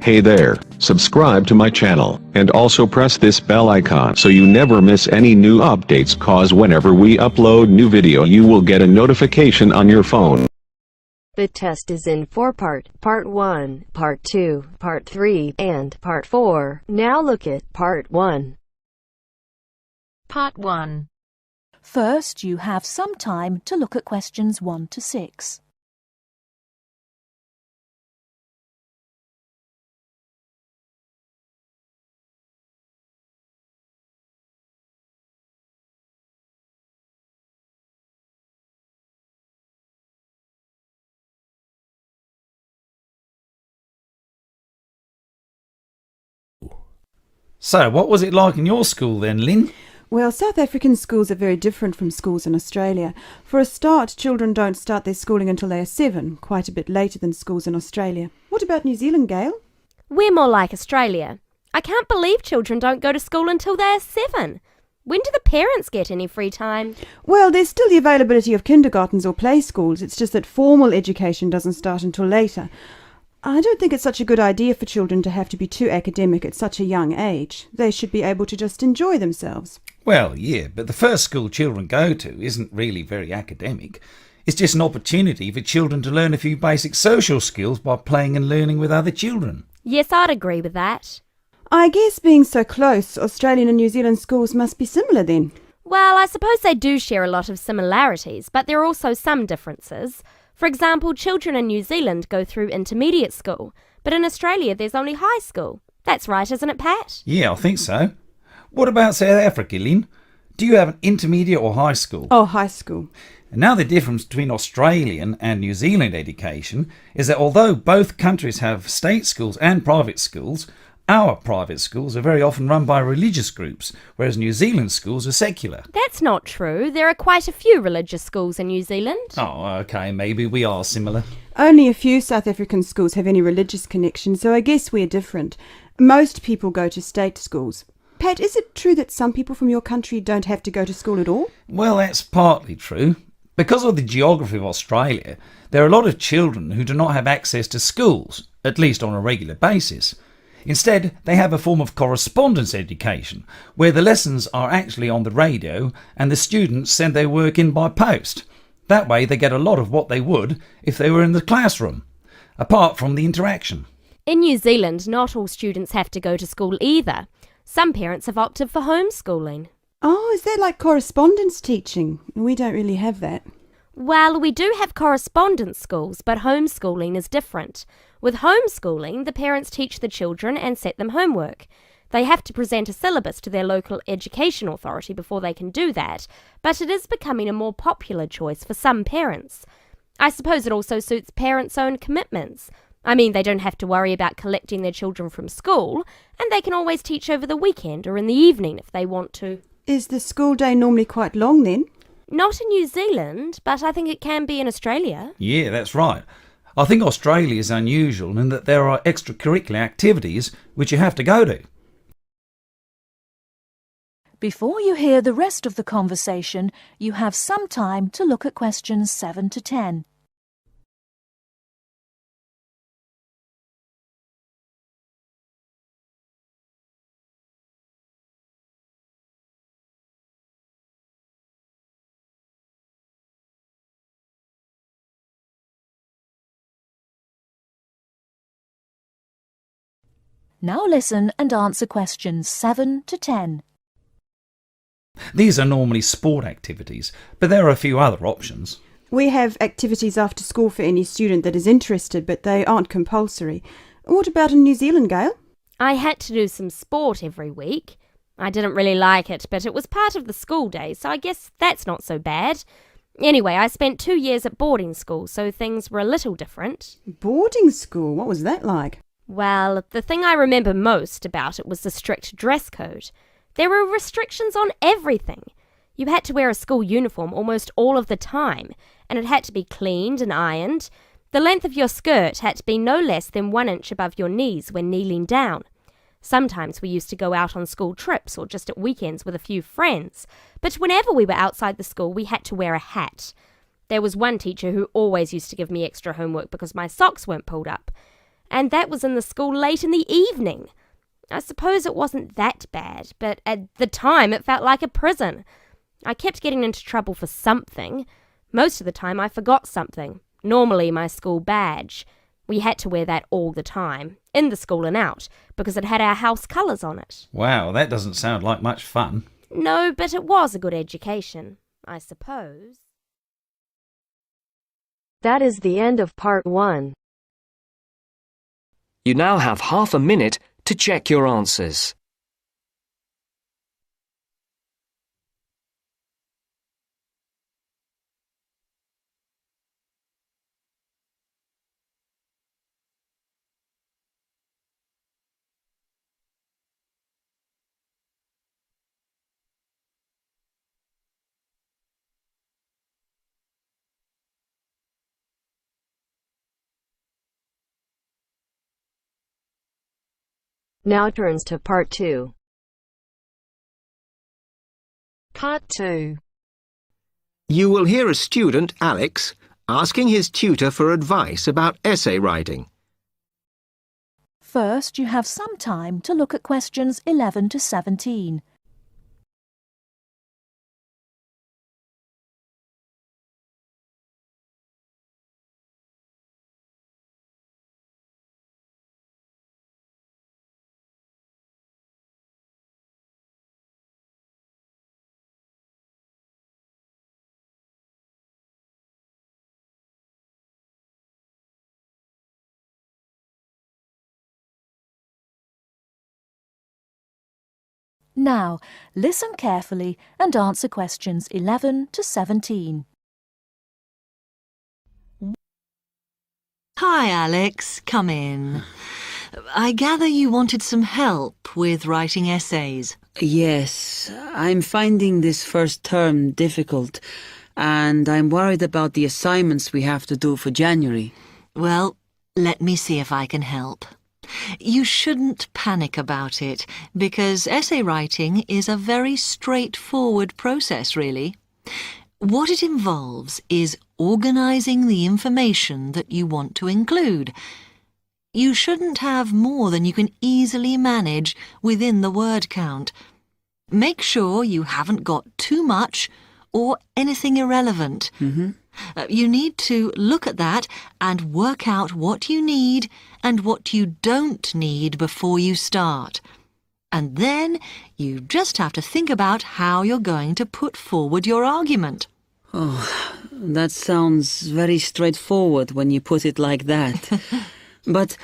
Hey there, subscribe to my channel, and also press this bell icon so you never miss any new updates, cause whenever we upload new video you will get a notification on your phone. The test is in 4 parts, Part 1, Part 2, Part 3, and Part 4. Now look at Part 1. Part 1. First, you have some time to look at questions 1 to 6. So, what was it like in your school then, Lynn? Well, South African schools are very different from schools in Australia. For a start, children don't start their schooling until they are 7, quite a bit later than schools in Australia. What about New Zealand, Gail? We're more like Australia. I can't believe children don't go to school until they are 7. When do the parents get any free time? Well, there's still the availability of kindergartens or play schools. It's just that formal education doesn't start until later. I don't think it's such a good idea for children to have to be too academic at such a young age. They should be able to just enjoy themselves. Well, yeah, but the first school children go to isn't really very academic. It's just an opportunity for children to learn a few basic social skills by playing and learning with other children. Yes, I'd agree with that. I guess being so close, Australian and New Zealand schools must be similar then. Well, I suppose they do share a lot of similarities, but there are also some differences. For example, children in New Zealand go through intermediate school, but in Australia there's only high school. That's right, isn't it, Pat? Yeah, I think so. What about South Africa, Lynn? Do you have an intermediate or high school? Oh, high school. And now the difference between Australian and New Zealand education is that although both countries have state schools and private schools, our private schools are very often run by religious groups, whereas New Zealand schools are secular. That's not true. There are quite a few religious schools in New Zealand. Oh, okay, maybe we are similar. Only a few South African schools have any religious connection, so I guess we're different. Most people go to state schools. Pat, is it true that some people from your country don't have to go to school at all? Well, that's partly true. Because of the geography of Australia, there are a lot of children who do not have access to schools, at least on a regular basis. Instead, they have a form of correspondence education, where the lessons are actually on the radio and the students send their work in by post. That way they get a lot of what they would if they were in the classroom, apart from the interaction. In New Zealand, not all students have to go to school either. Some parents have opted for homeschooling. Oh, is that like correspondence teaching? We don't really have that. Well, we do have correspondence schools, but homeschooling is different. With homeschooling, the parents teach the children and set them homework. They have to present a syllabus to their local education authority before they can do that, but it is becoming a more popular choice for some parents. I suppose it also suits parents' own commitments. I mean, they don't have to worry about collecting their children from school, and they can always teach over the weekend or in the evening if they want to. Is the school day normally quite long then? Not in New Zealand, but I think it can be in Australia. Yeah, that's right. I think Australia is unusual in that there are extracurricular activities which you have to go to. Before you hear the rest of the conversation, you have some time to look at questions 7 to 10. Now listen and answer questions 7 to 10. These are normally sport activities, but there are a few other options. We have activities after school for any student that is interested, but they aren't compulsory. What about in New Zealand, Gail? I had to do some sport every week. I didn't really like it, but it was part of the school day, so I guess that's not so bad. Anyway, I spent 2 years at boarding school, so things were a little different. Boarding school? What was that like? Well, the thing I remember most about it was the strict dress code. There were restrictions on everything. You had to wear a school uniform almost all of the time, and it had to be cleaned and ironed. The length of your skirt had to be no less than 1 inch above your knees when kneeling down. Sometimes we used to go out on school trips or just at weekends with a few friends, but whenever we were outside the school we had to wear a hat. There was one teacher who always used to give me extra homework because my socks weren't pulled up. and that was in the school late in the evening. I suppose it wasn't that bad, but at the time it felt like a prison. I kept getting into trouble for something. Most of the time I forgot something, normally my school badge. We had to wear that all the time, in the school and out, because it had our house colours on it. Wow, that doesn't sound like much fun. No, but it was a good education, I suppose. That is the end of part 1. You now have half a minute to check your answers. Now turns to part 2. Part 2. You will hear a student, Alex, asking his tutor for advice about essay writing. First, you have some time to look at questions 11 to 17. Now, listen carefully and answer questions 11 to 17. Hi, Alex. Come in. I gather you wanted some help with writing essays. Yes, I'm finding this first term difficult, and I'm worried about the assignments we have to do for January. Well, let me see if I can help. You shouldn't panic about it, because essay writing is a very straightforward process, really. What it involves is organising the information that you want to include. You shouldn't have more than you can easily manage within the word count. Make sure you haven't got too much or anything irrelevant. You need to look at that and work out what you need and what you don't need before you start. And then you just have to think about how you're going to put forward your argument. Oh, that sounds very straightforward when you put it like that. But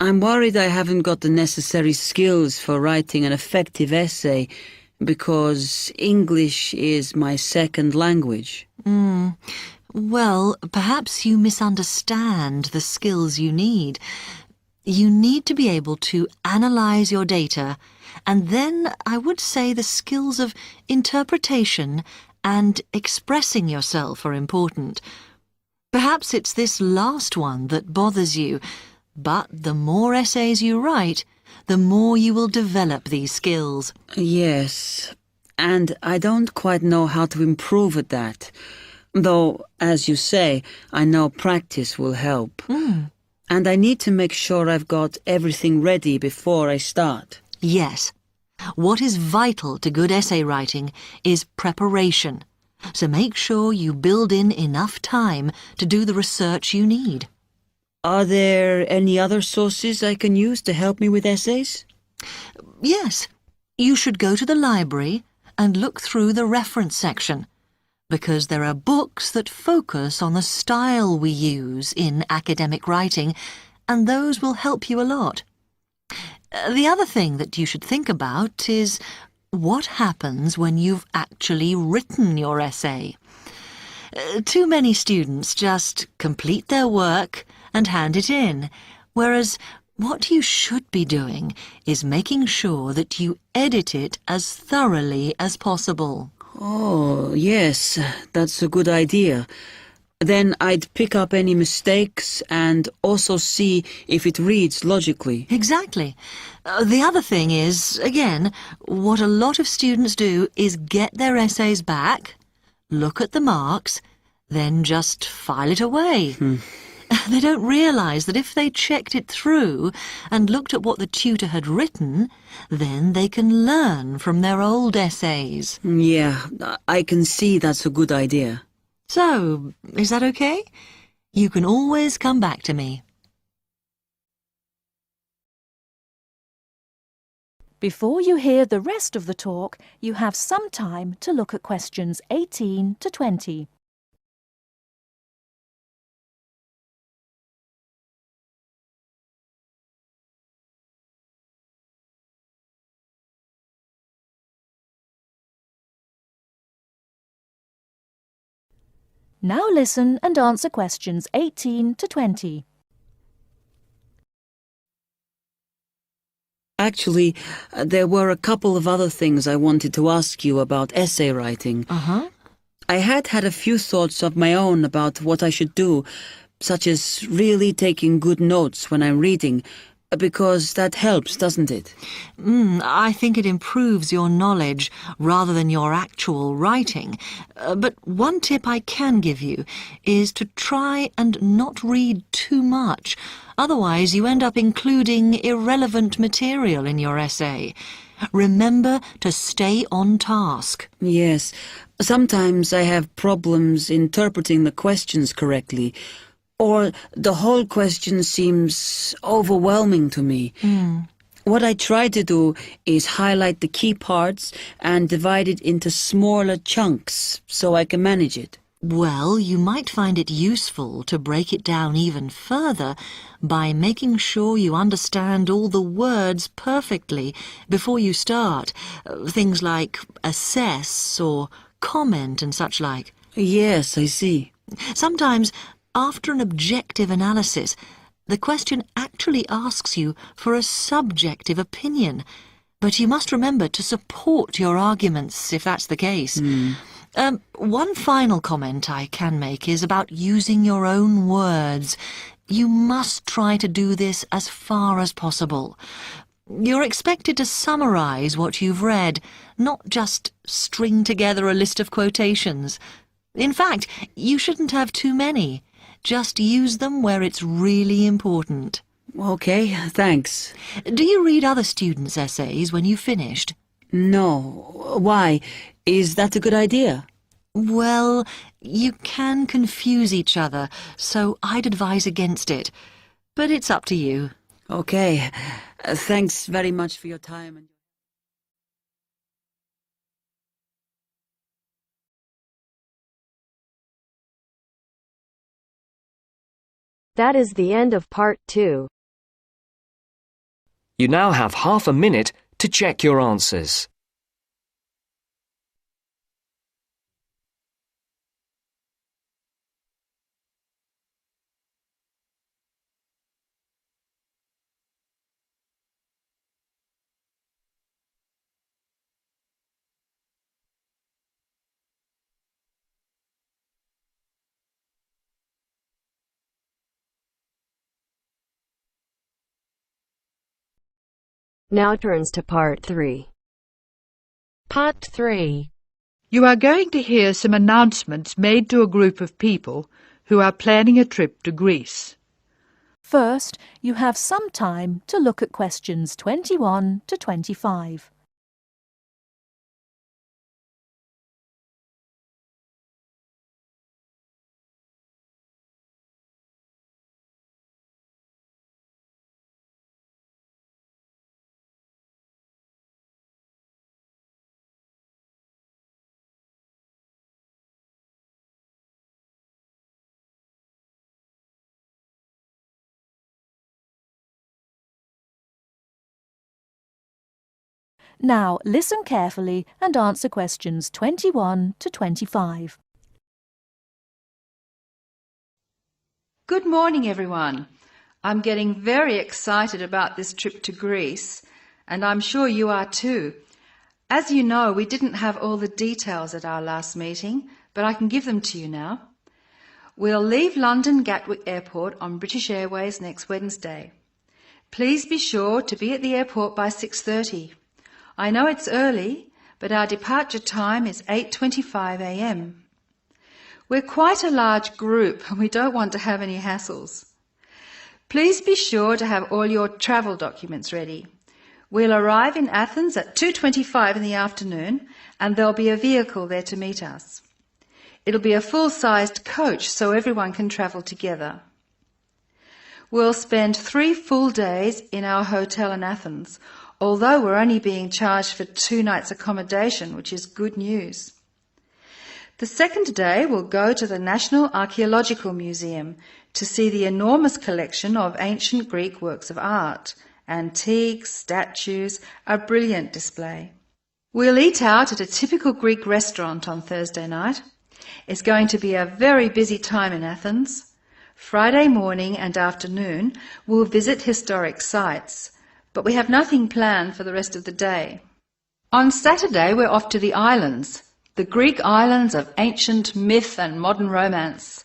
I'm worried I haven't got the necessary skills for writing an effective essay because English is my second language. Well, perhaps you misunderstand the skills you need. You need to be able to analyse your data, and then I would say the skills of interpretation and expressing yourself are important. Perhaps it's this last one that bothers you, but the more essays you write, the more you will develop these skills. Yes, and I don't quite know how to improve at that. Though, as you say, I know practice will help. And I need to make sure I've got everything ready before I start. Yes. What is vital to good essay writing is preparation. So make sure you build in enough time to do the research you need. Are there any other sources I can use to help me with essays? Yes. You should go to the library and look through the reference section, because there are books that focus on the style we use in academic writing, and those will help you a lot. The other thing that you should think about is what happens when you've actually written your essay. Too many students just complete their work and hand it in, whereas what you should be doing is making sure that you edit it as thoroughly as possible. Oh, yes, that's a good idea. Then I'd pick up any mistakes and also see if it reads logically. Exactly. The other thing is, again, what a lot of students do is get their essays back, look at the marks, then just file it away. They don't realise that if they checked it through and looked at what the tutor had written, then they can learn from their old essays. Yeah, I can see that's a good idea. So, is that okay? You can always come back to me. Before you hear the rest of the talk, you have some time to look at questions 18 to 20. Now listen and answer questions 18 to 20. Actually, there were a couple of other things I wanted to ask you about essay writing. I had a few thoughts of my own about what I should do, such as really taking good notes when I'm reading, because that helps, doesn't it? I think it improves your knowledge rather than your actual writing. But one tip I can give you is to try and not read too much. Otherwise, you end up including irrelevant material in your essay. Remember to stay on task. Yes. Sometimes I have problems interpreting the questions correctly, or the whole question seems overwhelming to me. What I try to do is highlight the key parts and divide it into smaller chunks so I can manage it. Well, you might find it useful to break it down even further by making sure you understand all the words perfectly before you start. Things like assess or comment and such like. Yes, I see. Sometimes, after an objective analysis, the question actually asks you for a subjective opinion. But you must remember to support your arguments if that's the case. One final comment I can make is about using your own words. You must try to do this as far as possible. You're expected to summarise what you've read, not just string together a list of quotations. In fact, you shouldn't have too many. Just use them where it's really important. Okay, thanks. Do you read other students' essays when you've finished? No. Why? Is that a good idea? Well, you can confuse each other, so I'd advise against it. But it's up to you. Okay. Thanks very much for your time. That is the end of part 2. You now have half a minute to check your answers. Now turns to part 3. Part 3. You are going to hear some announcements made to a group of people who are planning a trip to Greece. First, you have some time to look at questions 21 to 25. Now listen carefully and answer questions 21 to 25. Good morning, everyone. I'm getting very excited about this trip to Greece, and I'm sure you are too. As you know, we didn't have all the details at our last meeting, but I can give them to you now. We'll leave London Gatwick Airport on British Airways next Wednesday. Please be sure to be at the airport by 6:30. I know it's early, but our departure time is 8:25 a.m. We're quite a large group and we don't want to have any hassles. Please be sure to have all your travel documents ready. We'll arrive in Athens at 2:25 in the afternoon and there'll be a vehicle there to meet us. It'll be a full-sized coach so everyone can travel together. We'll spend 3 full days in our hotel in Athens, although we're only being charged for 2 nights accommodation, which is good news. The second day we'll go to the National Archaeological Museum to see the enormous collection of ancient Greek works of art, antiques, statues, a brilliant display. We'll eat out at a typical Greek restaurant on Thursday night. It's going to be a very busy time in Athens. Friday morning and afternoon we'll visit historic sites, but we have nothing planned for the rest of the day. On Saturday we're off to the islands, the Greek islands of ancient myth and modern romance.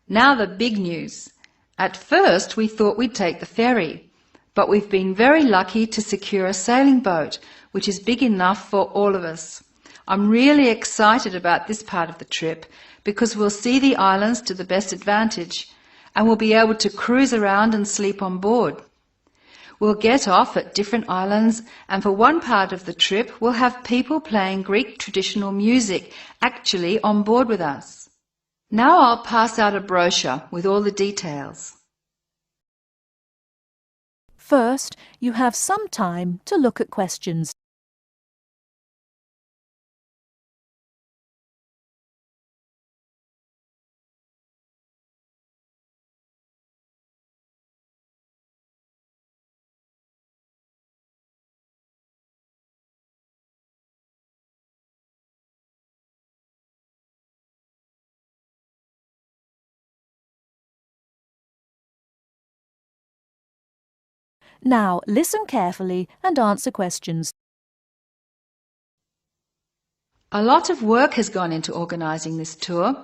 Now the big news. At first we thought we'd take the ferry, but we've been very lucky to secure a sailing boat, which is big enough for all of us. I'm really excited about this part of the trip because we'll see the islands to the best advantage and we'll be able to cruise around and sleep on board. We'll get off at different islands and for one part of the trip we'll have people playing Greek traditional music actually on board with us. Now I'll pass out a brochure with all the details. First, you have some time to look at questions. Now, listen carefully and answer questions. A lot of work has gone into organising this tour,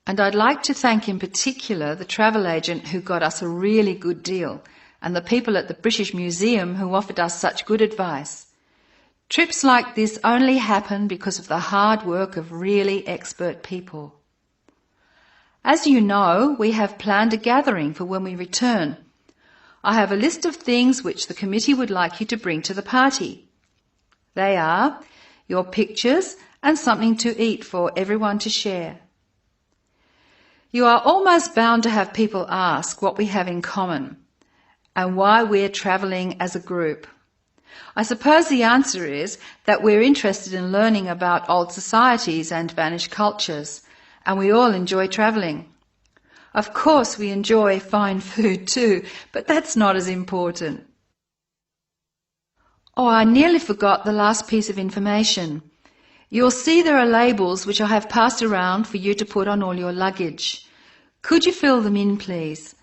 and I'd like to thank in particular the travel agent who got us a really good deal, and the people at the British Museum who offered us such good advice. Trips like this only happen because of the hard work of really expert people. As you know, we have planned a gathering for when we return. I have a list of things which the committee would like you to bring to the party. They are your pictures and something to eat for everyone to share. You are almost bound to have people ask what we have in common and why we're travelling as a group. I suppose the answer is that we're interested in learning about old societies and vanished cultures, and we all enjoy travelling. Of course we enjoy fine food too, but that's not as important. Oh, I nearly forgot the last piece of information. You'll see there are labels which I have passed around for you to put on all your luggage. Could you fill them in, please?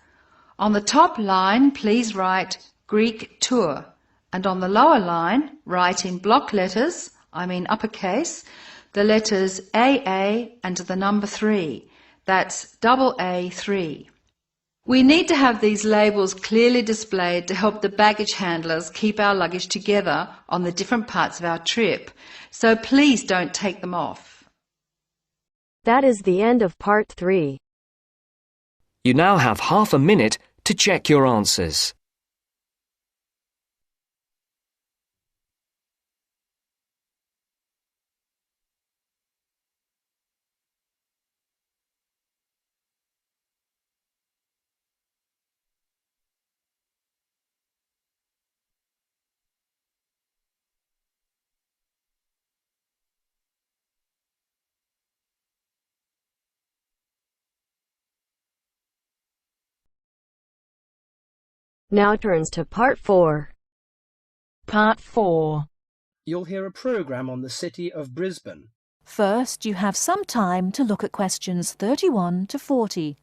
On the top line, please write Greek tour, and on the lower line, write in block letters, I mean uppercase, the letters AA and the number 3. That's AA3. We need to have these labels clearly displayed to help the baggage handlers keep our luggage together on the different parts of our trip, so please don't take them off. That is the end of part 3. You now have half a minute to check your answers. Now turns to part 4. Part 4. You'll hear a programme on the city of Brisbane. First, you have some time to look at questions 31 to 40.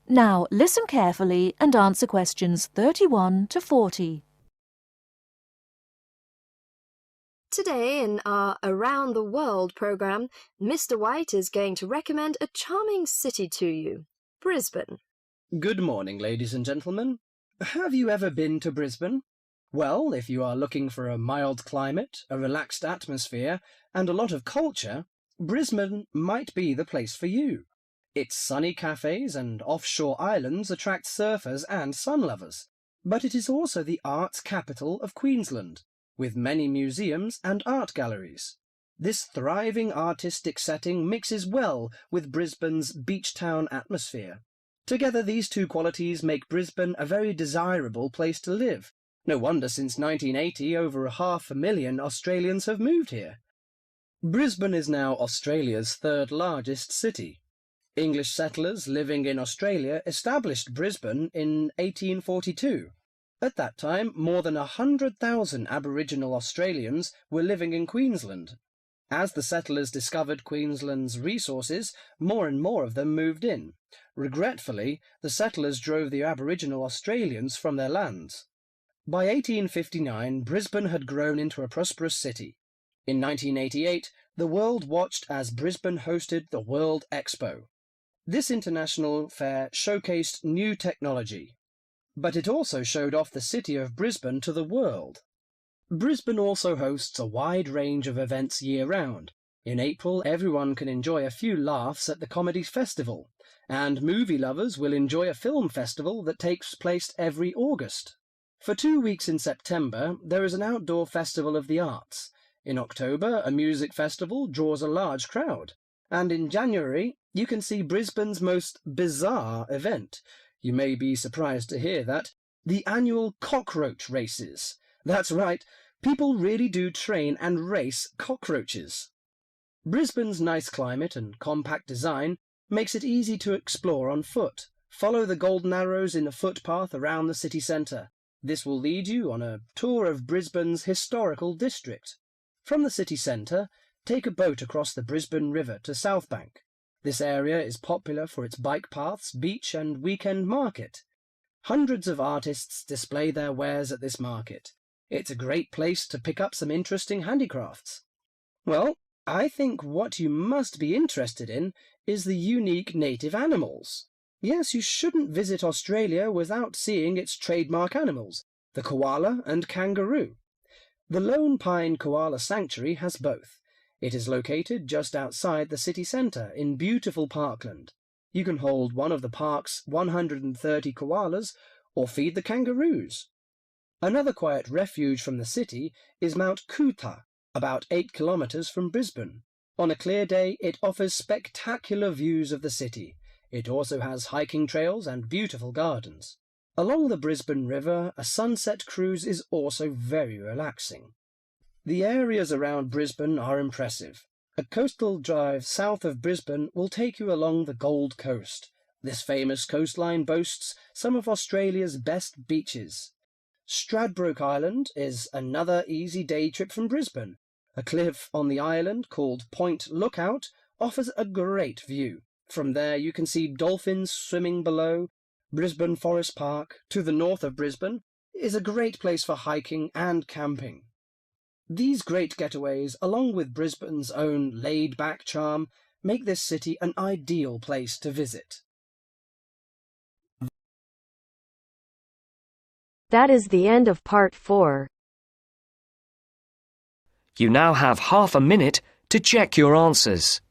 Now listen carefully and answer questions 31 to 40. Today in our Around the World program, Mr. White is going to recommend a charming city to you, Brisbane. Good morning, ladies and gentlemen. Have you ever been to Brisbane? Well, if you are looking for a mild climate, a relaxed atmosphere, and a lot of culture, Brisbane might be the place for you. Its sunny cafes and offshore islands attract surfers and sun lovers, but it is also the arts capital of Queensland, with many museums and art galleries. This thriving artistic setting mixes well with Brisbane's beach town atmosphere. Together these two qualities make Brisbane a very desirable place to live. No wonder since 1980 over 500,000 Australians have moved here. Brisbane is now Australia's third largest city. English settlers living in Australia established Brisbane in 1842. At that time, more than 100,000 Aboriginal Australians were living in Queensland. As the settlers discovered Queensland's resources, more and more of them moved in. Regretfully, the settlers drove the Aboriginal Australians from their lands. By 1859, Brisbane had grown into a prosperous city. In 1988, the world watched as Brisbane hosted the World Expo. This international fair showcased new technology, but it also showed off the city of Brisbane to the world. Brisbane also hosts a wide range of events year-round. In April, everyone can enjoy a few laughs at the Comedy Festival, and movie lovers will enjoy a film festival that takes place every August. For 2 weeks in September, there is an outdoor festival of the arts. In October, a music festival draws a large crowd. And in January, you can see Brisbane's most bizarre event. You may be surprised to hear that. The annual cockroach races. That's right, people really do train and race cockroaches. Brisbane's nice climate and compact design makes it easy to explore on foot. Follow the golden arrows in a footpath around the city centre. This will lead you on a tour of Brisbane's historical district. From the city centre, take a boat across the Brisbane River to South Bank. This area is popular for its bike paths, beach and weekend market. Hundreds of artists display their wares at this market. It's a great place to pick up some interesting handicrafts. Well, I think what you must be interested in is the unique native animals. Yes, you shouldn't visit Australia without seeing its trademark animals, the koala and kangaroo. The Lone Pine Koala Sanctuary has both. It is located just outside the city centre in beautiful parkland. You can hold one of the park's 130 koalas or feed the kangaroos. Another quiet refuge from the city is Mount Coot-tha, about 8 kilometres from Brisbane. On a clear day, it offers spectacular views of the city. It also has hiking trails and beautiful gardens. Along the Brisbane River, a sunset cruise is also very relaxing. The areas around Brisbane are impressive. A coastal drive south of Brisbane will take you along the Gold Coast. This famous coastline boasts some of Australia's best beaches. Stradbroke Island is another easy day trip from Brisbane. A cliff on the island called Point Lookout offers a great view. From there you can see dolphins swimming below. Brisbane Forest Park, to the north of Brisbane, is a great place for hiking and camping. These great getaways, along with Brisbane's own laid-back charm, make this city an ideal place to visit. That is the end of part 4. You now have half a minute to check your answers.